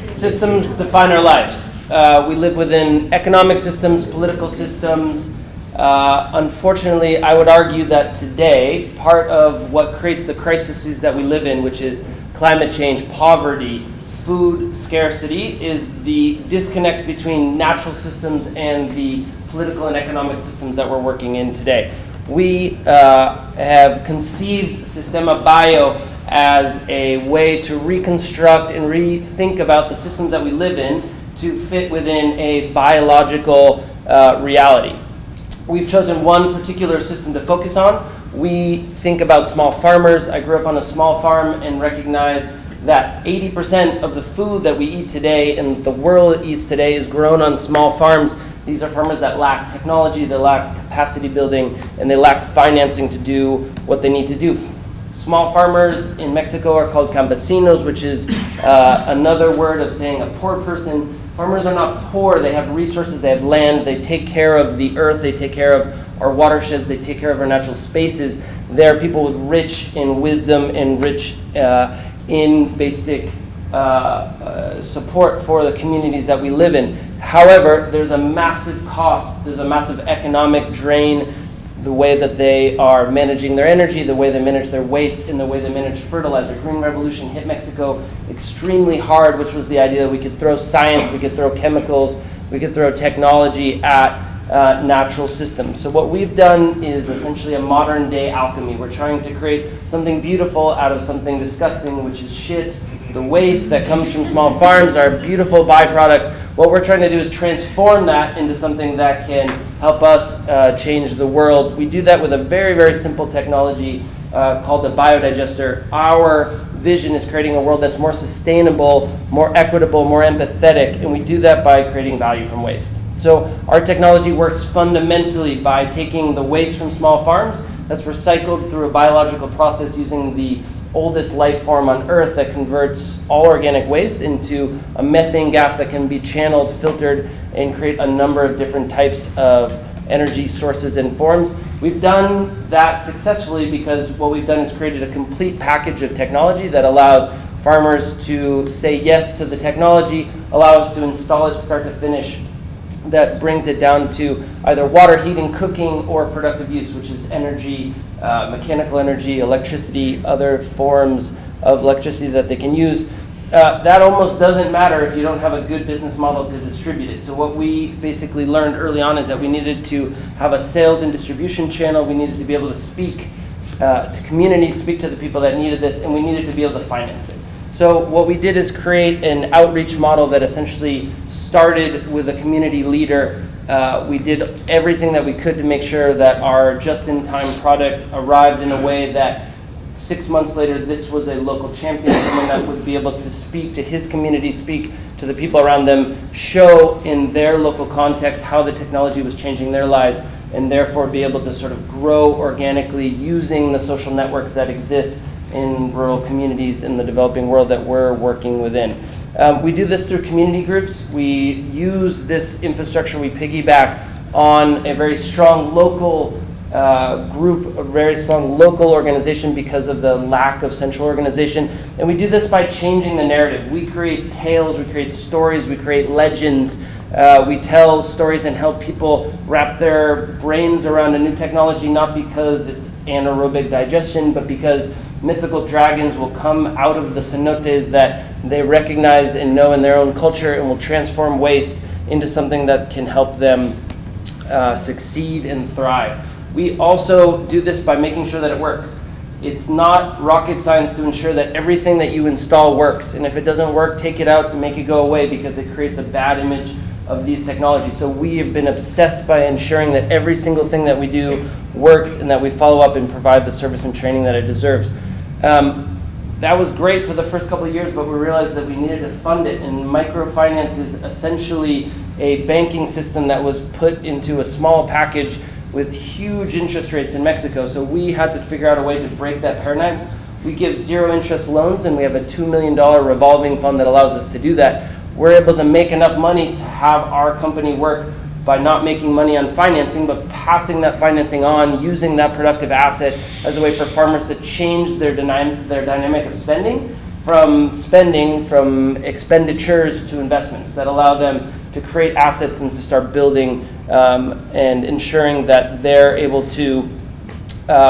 Systems define our lives. We live within economic systems, political systems. Unfortunately, I would argue that today, part of what creates the crises that we live in, which is climate change, poverty, food scarcity, is the disconnect between natural systems and the political and economic systems that we're working in today. We have conceived Sistema Bio as a way to reconstruct and rethink about the systems that we live in to fit within a biological reality. We've chosen one particular system to focus on. We think about small farmers. I grew up on a small farm and recognize that 80% of the food that we eat today and the world eats today is grown on small farms. These are farmers that lack technology, they lack capacity building, and they lack financing to do what they need to do. Small farmers in Mexico are called campesinos, which is another word of saying a poor person. Farmers are not poor, they have resources, they have land, they take care of the earth, they take care of our watersheds, they take care of our natural spaces. They're people with rich in wisdom and rich in basic support for the communities that we live in. However, there's a massive cost, there's a massive economic drain, the way that they are managing their energy, the way they manage their waste, and the way they manage fertilizer. Green Revolution hit Mexico extremely hard, which was the idea that we could throw science, we could throw chemicals, we could throw technology at natural systems. So what we've done is essentially a modern day alchemy. We're trying to create something beautiful out of something disgusting, which is shit. The waste that comes from small farms are a beautiful byproduct. What we're trying to do is transform that into something that can help us change the world. We do that with a very, very simple technology called the biodigester. Our vision is creating a world that's more sustainable, more equitable, more empathetic, and we do that by creating value from waste. So our technology works fundamentally by taking the waste from small farms that's recycled through a biological process using the oldest life form on Earth that converts all organic waste into a methane gas that can be channeled, filtered, and create a number of different types of energy sources and forms. We've done that successfully because what we've done is created a complete package of technology that allows farmers to say yes to the technology, allow us to install it start to finish, that brings it down to either water heating, cooking, or productive use, which is energy, mechanical energy, electricity, other forms of electricity that they can use. That almost doesn't matter if you don't have a good business model to distribute it. So what we basically learned early on is that we needed to have a sales and distribution channel. We needed to be able to speak to communities, speak to the people that needed this, and we needed to be able to finance it. So what we did is create an outreach model that essentially started with a community leader. We did everything that we could to make sure that our just-in-time product arrived in a way that 6 months later, this was a local champion, someone that would be able to speak to his community, speak to the people around them, show in their local context how the technology was changing their lives, and therefore be able to sort of grow organically using the social networks that exist in rural communities in the developing world that we're working within. We do this through community groups. We use this infrastructure, we piggyback on a very strong local group, a very strong local organization because of the lack of central organization. And we do this by changing the narrative. We create tales, we create stories, we create legends. We tell stories and help people wrap their brains around a new technology, not because it's anaerobic digestion, but because mythical dragons will come out of the cenotes that they recognize and know in their own culture and will transform waste into something that can help them succeed and thrive. We also do this by making sure that it works. It's not rocket science to ensure that everything that you install works. And if it doesn't work, take it out and make it go away because it creates a bad image of these technologies. So we have been obsessed by ensuring that every single thing that we do works and that we follow up and provide the service and training that it deserves. That was great for the first couple of years, but we realized that we needed to fund it. And microfinance is essentially a banking system that was put into a small package with huge interest rates in Mexico. So we had to figure out a way to break that paradigm. We give zero interest loans, and we have a $2 million revolving fund that allows us to do that. We're able to make enough money to have our company work by not making money on financing, but passing that financing on, using that productive asset as a way for farmers to change their dynamic of spending from spending, from expenditures to investments that allow them to create assets and to start building and ensuring that they're able to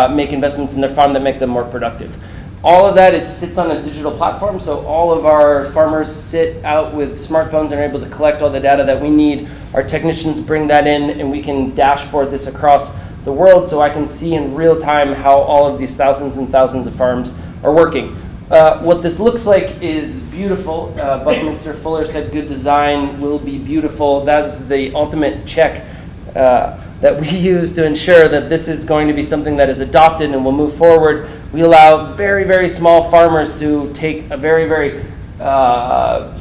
make investments in their farm that make them more productive. All of that sits on a digital platform, so all of our farmers sit out with smartphones and are able to collect all the data that we need. Our technicians bring that in, and we can dashboard this across the world so I can see in real time how all of these thousands and thousands of farms are working. What this looks like is beautiful. Buckminster Fuller said good design will be beautiful. That is the ultimate check that we use to ensure that this is going to be something that is adopted and will move forward. We allow very, very small farmers to take a very, very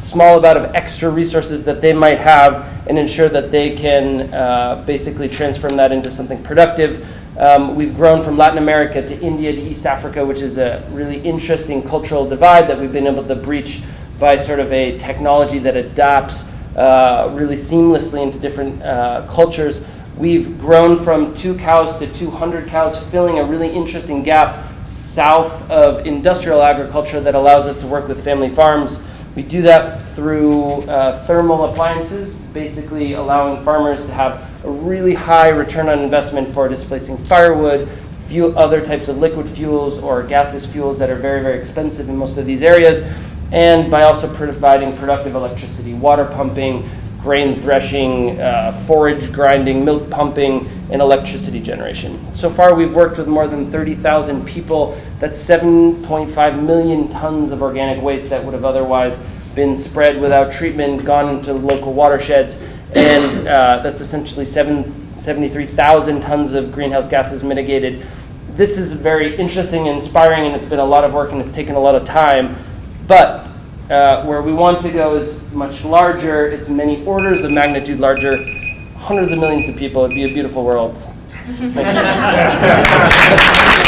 small amount of extra resources that they might have and ensure that they can basically transform that into something productive. We've grown from Latin America to India to East Africa, which is a really interesting cultural divide that we've been able to breach by sort of a technology that adapts really seamlessly into different cultures. We've grown from 2 cows to 200 cows, filling a really interesting gap south of industrial agriculture that allows us to work with family farms. We do that through thermal appliances, basically allowing farmers to have a really high return on investment for displacing firewood, other types of liquid fuels or gaseous fuels that are very, very expensive in most of these areas, and by also providing productive electricity, water pumping, grain threshing, forage grinding, milk pumping, and electricity generation. So far, we've worked with more than 30,000 people. That's 7.5 million tons of organic waste that would have otherwise been spread without treatment, gone into local watersheds, and that's essentially 73,000 tons of greenhouse gases mitigated. This is very interesting and inspiring, and it's been a lot of work, and it's taken a lot of time, but where we want to go is much larger. It's many orders of magnitude larger, hundreds of millions of people. It'd be a beautiful world. Thank you.